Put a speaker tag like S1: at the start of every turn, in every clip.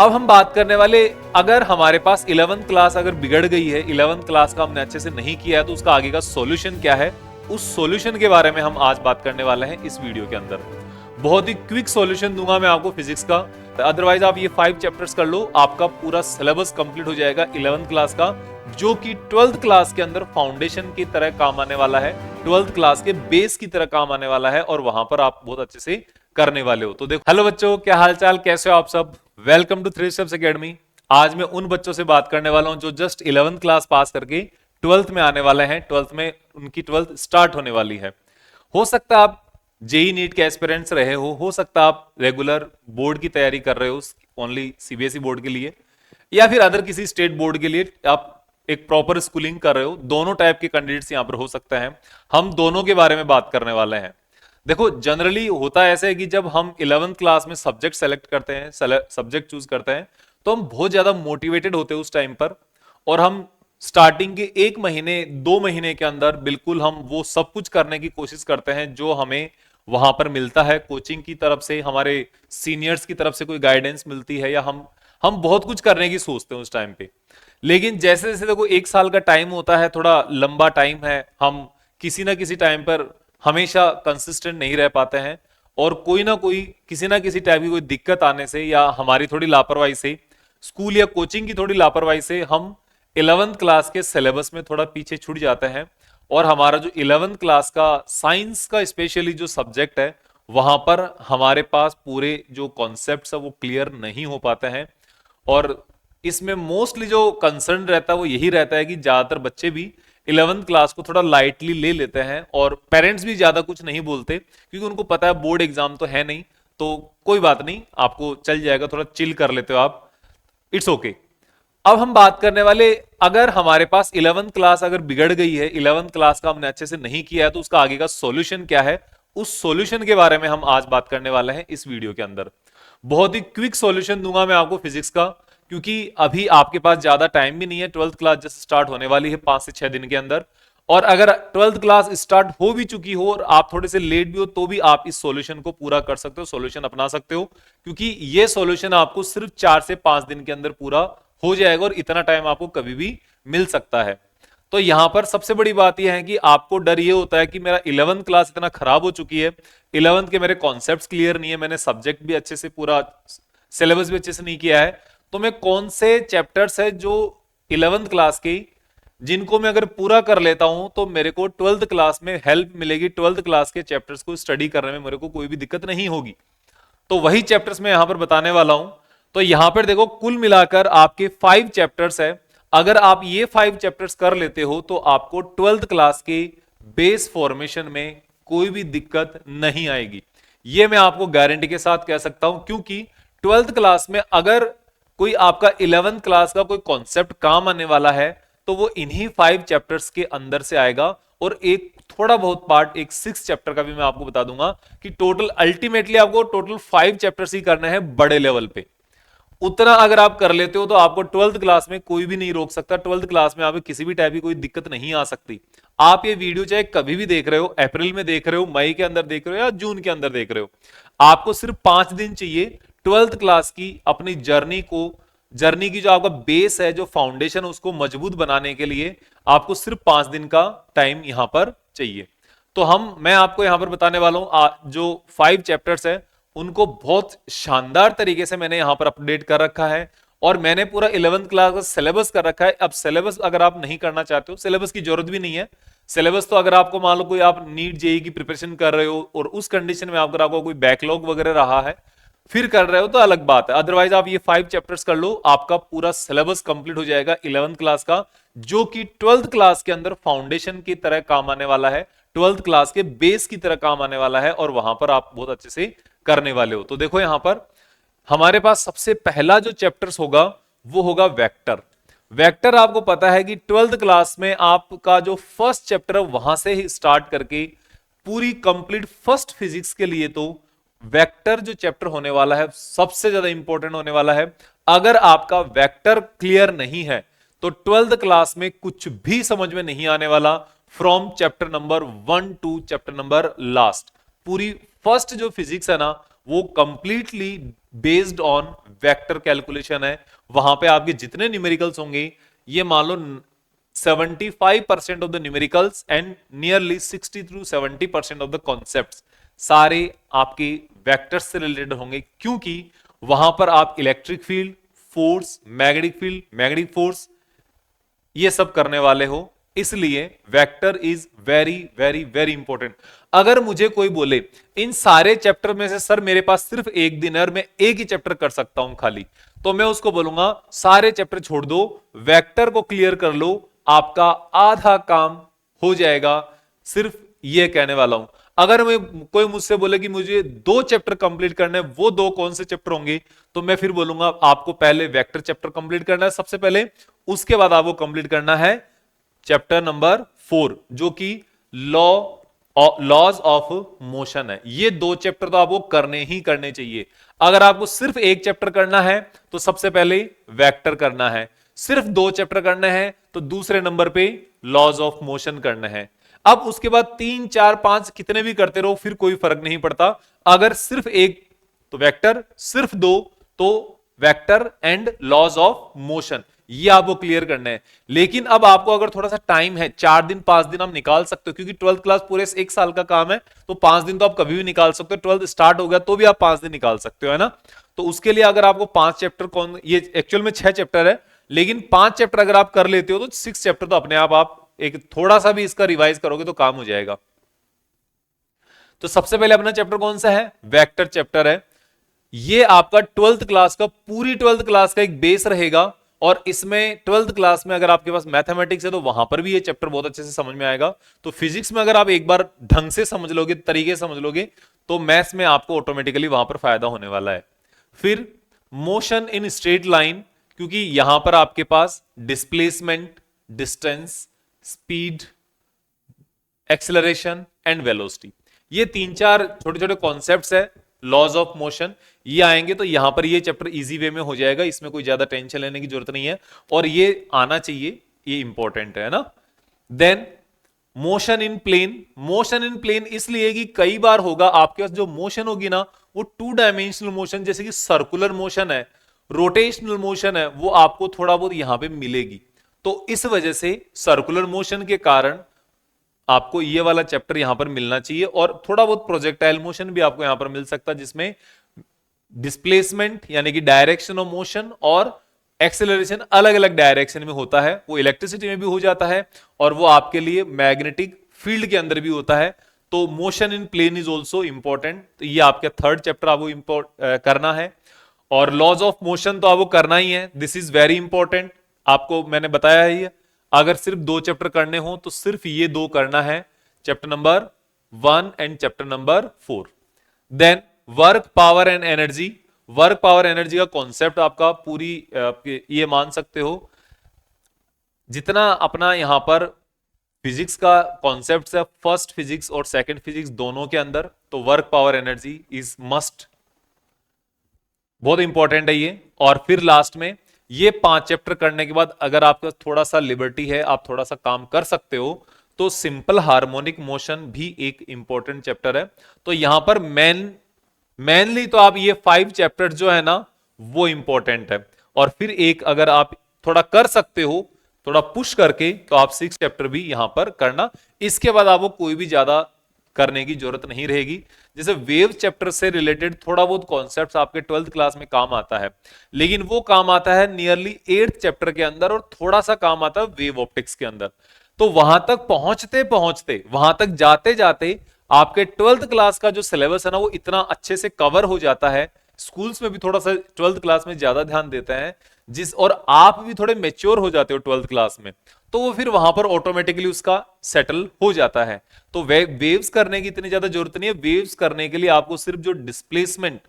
S1: अब हम बात करने वाले, अगर हमारे पास 11th क्लास अगर बिगड़ गई है, 11th क्लास का हमने अच्छे से नहीं किया है, तो उसका आगे का सॉल्यूशन क्या है, उस सॉल्यूशन के बारे में हम आज बात करने वाले हैं इस वीडियो के अंदर। बहुत ही क्विक सॉल्यूशन दूंगा मैं आपको फिजिक्स का। अदरवाइज आप ये 5 चैप्टर्स कर लो, आपका पूरा सिलेबस कंप्लीट हो जाएगा 11th क्लास का, जो कि 12th क्लास के अंदर फाउंडेशन की तरह काम आने वाला है, 12th क्लास के बेस की तरह काम आने वाला है, और वहां पर आप बहुत अच्छे से करने वाले हो। तो देखो, हेलो बच्चों, क्या हालचाल, कैसे हो आप सब। Welcome to 3 steps academy. आज मैं उन बच्चों से बात करने वाला हूं जो जस्ट 11th क्लास पास करके 12th में आने वाले हैं, 12th में उनकी 12th स्टार्ट होने वाली है। हो सकता है आप जेई नीट के एस्पिरेंट्स रहे हो सकता है आप रेगुलर बोर्ड की तैयारी कर रहे हो, ओनली सीबीएसई बोर्ड के लिए, या फिर अदर किसी स्टेट बोर्ड के लिए आप एक प्रॉपर स्कूलिंग कर रहे हो। दोनों टाइप के कैंडिडेट्स यहां पर हो सकते हैं। हम दोनों के बारे में बात करने वाले हैं। देखो, जनरली होता ऐसे है कि जब हम 11th क्लास में सब्जेक्ट सेलेक्ट करते हैं, सब्जेक्ट चूज करते हैं, तो हम बहुत ज्यादा मोटिवेटेड होते हैं उस टाइम पर, और हम स्टार्टिंग के 1 महीने 2 महीने के अंदर बिल्कुल हम वो सब कुछ करने की कोशिश करते हैं जो हमें वहां पर मिलता है, कोचिंग की तरफ से, हमारे सीनियर्स की तरफ से कोई गाइडेंस मिलती है, या हम बहुत कुछ करने की सोचते हैं उस टाइम पे। लेकिन जैसे जैसे देखो 1 साल का टाइम होता है, थोड़ा लंबा टाइम है, हम किसी ना किसी टाइम पर हमेशा कंसिस्टेंट नहीं रह पाते हैं, और कोई ना कोई किसी ना किसी टाइप की कोई दिक्कत आने से, या हमारी थोड़ी लापरवाही से, स्कूल या कोचिंग की थोड़ी लापरवाही से, हम 11th क्लास के सिलेबस में थोड़ा पीछे छूट जाते हैं, और हमारा जो 11th क्लास का साइंस का स्पेशली जो सब्जेक्ट है, वहां पर हमारे पास पूरे जो कॉन्सेप्ट्स है वो क्लियर नहीं हो पाते हैं। और इसमें मोस्टली जो कंसर्न रहता है वो यही रहता है कि ज्यादातर बच्चे भी 11th क्लास को थोड़ा लाइटली ले लेते हैं, और पेरेंट्स भी ज्यादा कुछ नहीं बोलते, क्योंकि उनको पता है बोर्ड एग्जाम तो है नहीं, तो कोई बात नहीं, आपको चल जाएगा, थोड़ा चिल कर लेते हो आप, इट्स ओके। अब हम बात करने वाले, अगर हमारे पास 11th क्लास अगर बिगड़ गई है, 11th क्लास का हमने अच्छे से नहीं किया है, तो उसका आगे का सॉल्यूशन क्या है, उस सॉल्यूशन के बारे में हम आज बात करने वाले हैं इस वीडियो के अंदर। बहुत ही क्विक सॉल्यूशन दूंगा मैं आपको फिजिक्स का, क्योंकि अभी आपके पास ज्यादा टाइम भी नहीं है, 12th क्लास जस्ट स्टार्ट होने वाली है 5 से 6 दिन के अंदर। और अगर 12th क्लास स्टार्ट हो भी चुकी हो और आप थोड़े से लेट भी हो, तो भी आप इस सॉल्यूशन को पूरा कर सकते हो, सॉल्यूशन अपना सकते हो, क्योंकि ये सॉल्यूशन आपको सिर्फ 4 से 5 दिन के अंदर पूरा हो जाएगा, और इतना टाइम आपको कभी भी मिल सकता है। तो यहां पर सबसे बड़ी बात यह है कि आपको डर यह होता है कि मेरा 11th क्लास इतना खराब हो चुकी है, 11th के मेरे कॉन्सेप्ट्स क्लियर नहीं है, मैंने सब्जेक्ट भी अच्छे से, पूरा सिलेबस भी अच्छे से नहीं किया है, तो मैं कौन से चैप्टर्स है जो 11th क्लास के, जिनको मैं अगर पूरा कर लेता हूं तो मेरे को 12th क्लास में हेल्प मिलेगी, 12th क्लास के चैप्टर्स को स्टडी करने में मेरे को कोई भी दिक्कत नहीं होगी। तो वही चैप्टर्स मैं यहां पर बताने वाला हूं। तो यहां पर देखो, कुल मिलाकर आपके 5 चैप्टर्स है। अगर आप ये 5 चैप्टर्स कर लेते हो तो आपको 12th क्लास के बेस फॉर्मेशन में कोई भी दिक्कत नहीं आएगी, ये मैं आपको गारंटी के साथ कह सकता हूं, क्योंकि 12th क्लास में अगर कोई आपका 11th क्लास का कोई कॉन्सेप्ट काम आने वाला है, तो वो इन्हीं 5 चैप्टर्स के अंदर से आएगा, और एक थोड़ा बहुत पार्ट, एक 6 चैप्टर का भी मैं आपको बता दूंगा कि टोटल अल्टीमेटली आपको टोटल 5 चैप्टर्स ही करने हैं बड़े लेवल पे। उतना अगर आप कर लेते हो तो आपको 12th क्लास में कोई भी नहीं रोक सकता, 12th क्लास में आपको किसी भी टाइप की कोई दिक्कत नहीं आ सकती। आप ये वीडियो चाहे कभी भी देख रहे हो, अप्रैल में देख रहे हो, मई के अंदर देख रहे हो, या जून के अंदर देख रहे हो, आपको सिर्फ 5 दिन चाहिए 12th क्लास की अपनी जर्नी की जो आपका बेस है, जो फाउंडेशन है, उसको मजबूत बनाने के लिए आपको सिर्फ 5 दिन का टाइम यहां पर चाहिए। तो मैं आपको यहां पर बताने वाला हूं, जो 5 चैप्टर्स है उनको बहुत शानदार तरीके से मैंने यहां पर अपडेट कर रखा है, और मैंने पूरा 11th क्लास का सिलेबस कर रखा है। अब सिलेबस अगर आप नहीं करना चाहते हो, सिलेबस की जरूरत भी नहीं है। सिलेबस तो अगर आपको मान लो कोई आप नीट जेई की प्रिपरेशन कर रहे हो, और उस कंडीशन में अगर आपको कोई बैकलॉग वगैरह रहा है, फिर कर रहे हो, तो अलग बात है। अदरवाइज आप ये 5 चैप्टर्स कर लो, आपका पूरा सिलेबस कंप्लीट हो जाएगा 11th क्लास का, जो कि 12th क्लास के अंदर फाउंडेशन की तरह काम आने वाला है, 12th क्लास के बेस की तरह काम आने वाला है, और वहां पर आप बहुत अच्छे से करने वाले हो। तो देखो, यहां पर हमारे पास सबसे पहला जो चैप्टर्स होगा वो होगा वेक्टर। वेक्टर आपको पता है कि 12th क्लास में आपका जो फर्स्ट चैप्टर है वहां से ही स्टार्ट करके पूरी कंप्लीट फर्स्ट फिजिक्स के लिए, तो वेक्टर जो चैप्टर होने वाला है सबसे ज्यादा इंपॉर्टेंट होने वाला है। अगर आपका वेक्टर क्लियर नहीं है तो 12th क्लास में कुछ भी समझ में नहीं आने वाला, from chapter number 1 to chapter number last. पूरी फर्स्ट जो फिजिक्स है ना, वो completely based on vector calculation है। वहां पे आपके जितने न्यूमेरिकल्स होंगे, ये मान लो 75% of the numericals and nearly 60 to 70% of the concepts सारे आपके वेक्टर्स से रिलेटेड होंगे, क्योंकि वहां पर आप electric field, force, magnetic field, magnetic force, ये सब करने वाले हो। इसलिए vector is very very very important. अगर मुझे कोई बोले इन सारे चैप्टर में से सर मेरे पास सिर्फ एक दिन है और मैं एक ही चैप्टर कर सकता हूं खाली, तो मैं उसको बोलूंगा सारे चैप्टर छोड़ दो, वेक्टर को क्लियर कर लो, आपका आधा काम हो जाएगा। सिर्फ ये कहने वाला हूं। अगर मैं कोई मुझसे बोले कि मुझे 2 चैप्टर कंप्लीट करने हैं, वो 2 कौन से चैप्टर होंगे, तो मैं फिर बोलूंगा आपको पहले वेक्टर चैप्टर कंप्लीट करना है सबसे पहले, उसके बाद आपको कंप्लीट करना है चैप्टर नंबर 4 जो कि लॉज ऑफ मोशन है। ये 2 चैप्टर तो आपको करने ही करने चाहिए। अगर आपको सिर्फ एक चैप्टर करना है तो सबसे पहले वेक्टर करना है, सिर्फ 2 चैप्टर करने हैं तो दूसरे नंबर पे लॉज ऑफ मोशन करना है। अब उसके बाद 3 4 5 कितने भी करते रहो, फिर कोई फर्क नहीं पड़ता। अगर सिर्फ एक तो वेक्टर, सिर्फ 2 तो vector and laws of motion, ये आपको क्लियर करना है। लेकिन अब आपको अगर थोड़ा सा टाइम है, 4 दिन 5 दिन आप निकाल सकते हो, क्योंकि 12th क्लास पूरे 1 साल का काम है, तो 5 दिन तो आप कभी भी निकाल सकते हो। 12th स्टार्ट हो गया तो भी आप 5 दिन निकाल सकते हो, है ना। तो उसके लिए अगर आपको 5 चैप्टर, ये एक्चुअल में 6 चैप्टर है, लेकिन 5 चैप्टर अगर आप कर लेते हो तो 6 चैप्टर तो अपने आप एक थोड़ा सा भी इसका रिवाइज करोगे तो काम हो जाएगा। तो सबसे पहले अपना चैप्टर कौन सा है, वेक्टर चैप्टर है। ये आपका 12th क्लास का, पूरी 12th क्लास का एक बेस रहेगा। और इसमें 12th क्लास में अगर आपके पास मैथमेटिक्स है तो वहां पर भी ये चैप्टर बहुत अच्छे से समझ में आएगा। तो फिजिक्स में अगर आप एक बार ढंग से समझ लोगे, तरीके से समझ लोगे, तो मैथ्स में आपको ऑटोमेटिकली वहां पर फायदा होने वाला है। फिर मोशन इन स्ट्रेट लाइन, क्योंकि यहां पर आपके पास displacement, distance, speed, acceleration and velocity, ये 3-4 छोटे छोटे कॉन्सेप्ट्स है लॉज ऑफ मोशन, ये आएंगे। तो यहां पर ये चैप्टर इजी वे में हो जाएगा, इसमें कोई ज्यादा टेंशन लेने की जरूरत नहीं है, और ये आना चाहिए, ये इंपॉर्टेंट है ना। Then motion in plane, motion in plane इसलिए कि कई बार होगा आपके पास जो मोशन होगी ना, वो 2 डायमेंशनल मोशन, जैसे कि सर्कुलर मोशन है, रोटेशनल मोशन है, वो आपको थोड़ा बहुत यहां पे मिलेगी। तो इस वजह से सर्कुलर मोशन के कारण आपको ये वाला चैप्टर यहां पर मिलना चाहिए, और थोड़ा बहुत प्रोजेक्टाइल मोशन भी आपको यहां पर मिल सकता है, जिसमें डिस्प्लेसमेंट यानी कि डायरेक्शन ऑफ मोशन और एक्सेलरेशन अलग अलग डायरेक्शन में होता है। वो इलेक्ट्रिसिटी में भी हो जाता है और वो आपके लिए मैग्नेटिक फील्ड के अंदर भी होता है। तो motion in plane is also important. तो ये आपका 3rd चैप्टर आपको करना है। और लॉज ऑफ मोशन तो आपको करना ही है, दिस इज वेरी इंपॉर्टेंट। आपको मैंने बताया है, ये अगर सिर्फ 2 चैप्टर करने हो तो सिर्फ ये 2 करना है, chapter number 1 and chapter number 4। Then work, power and energy. Work, power, energy का कॉन्सेप्ट आपका पूरी ये मान सकते हो, जितना अपना यहां पर फिजिक्स का कॉन्सेप्ट है, फर्स्ट फिजिक्स और सेकंड फिजिक्स दोनों के अंदर, तो work, power, energy is must, बहुत इंपॉर्टेंट है ये। और फिर लास्ट में ये 5 चैप्टर करने के बाद अगर आपका थोड़ा सा लिबर्टी है, आप थोड़ा सा काम कर सकते हो, तो सिंपल हार्मोनिक मोशन भी एक इंपॉर्टेंट चैप्टर है। तो यहां पर मेनली तो आप ये 5 चैप्टर जो है ना, वो इंपॉर्टेंट है। और फिर एक अगर आप थोड़ा कर सकते हो, थोड़ा पुश करके, तो आप 6 चैप्टर भी यहां पर करना। इसके बाद आपको कोई भी ज्यादा करने की जरूरत नहीं रहेगी। जैसे वेव चैप्टर से रिलेटेड थोड़ा बहुत कॉन्सेप्ट्स आपके 12th क्लास में काम आता है, लेकिन वो काम आता है नियरली 8th चैप्टर के अंदर, और थोड़ा सा काम आता है वेव ऑप्टिक्स के अंदर। तो वहां तक पहुंचते पहुंचते, वहां तक जाते जाते आपके 12th क्लास का जो सिलेबस है ना, वो इतना अच्छे से कवर हो जाता है। स्कूल्स में भी थोड़ा सा 12th क्लास में ज्यादा ध्यान देते हैं, और आप भी थोड़े मेच्योर हो जाते हो 12th क्लास में, तो वो फिर वहां पर ऑटोमेटिकली उसका सेटल हो जाता है। तो वेव्स करने की इतनी ज्यादा जरूरत नहीं है। वेव्स करने के लिए आपको सिर्फ जो डिस्प्लेसमेंट,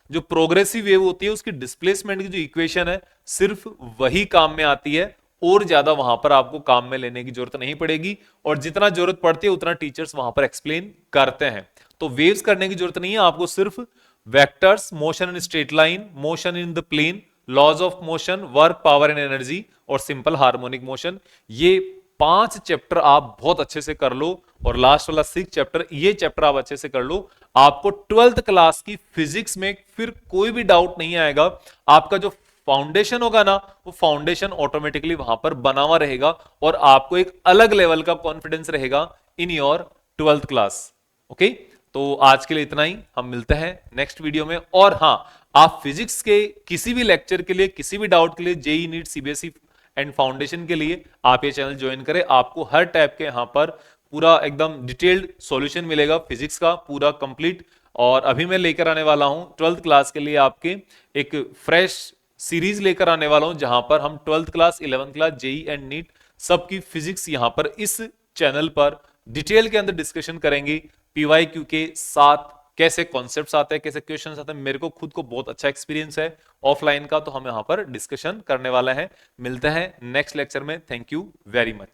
S1: जो प्रोग्रेसिव वेव होती है, उसकी डिस्प्लेसमेंट की जो इक्वेशन है, सिर्फ वही काम में आती है, और ज्यादा वहां पर आपको काम में लेने की जरूरत नहीं पड़ेगी। और जितना जरूरत पड़ती है उतना टीचर्स वहां पर एक्सप्लेन करते हैं। तो वेव्स करने की जरूरत नहीं है, आपको सिर्फ vectors, motion in straight line, motion in the plane, laws of motion, work, power and energy और सिंपल हार्मोनिक मोशन, ये 5 चैप्टर आप बहुत अच्छे से कर लो और लास्ट वाला 6 चैप्टर, ये चैप्टर आप अच्छे से कर लो, आपको 12th क्लास की फिजिक्स में फिर कोई भी डाउट नहीं आएगा। आपका जो फाउंडेशन होगा ना, वो फाउंडेशन ऑटोमेटिकली वहां पर बना हुआ रहेगा और आपको एक अलग लेवल का कॉन्फिडेंस रहेगा in your 12th class. Okay, तो आज के लिए इतना ही, हम मिलते हैं नेक्स्ट वीडियो में। और हाँ, आप फिजिक्स के किसी भी लेक्चर के लिए, किसी भी डाउट के लिए, JEE NEET, CBSE and foundation के लिए आप ये चैनल ज्वाइन करें। आपको हर टाइप के यहाँ पर पूरा एकदम डिटेल्ड सॉल्यूशन मिलेगा फिजिक्स का, पूरा कंप्लीट। और अभी मैं लेकर आने वाला हूं 12th क्लास के लिए आपके एक फ्रेश सीरीज लेकर आने वाला हूं, जहां पर हम 12th class, 11th class, JEE and NEET सबकी फिजिक्स यहां पर इस चैनल पर डिटेल के अंदर डिस्कशन करेंगे। पीवाईक्यू के साथ कैसे कॉन्सेप्ट्स आते हैं, कैसे क्वेश्चंस आते हैं, मेरे को खुद को बहुत अच्छा एक्सपीरियंस है ऑफलाइन का, तो हम यहां पर डिस्कशन करने वाला है। मिलते हैं नेक्स्ट लेक्चर में। Thank you very much.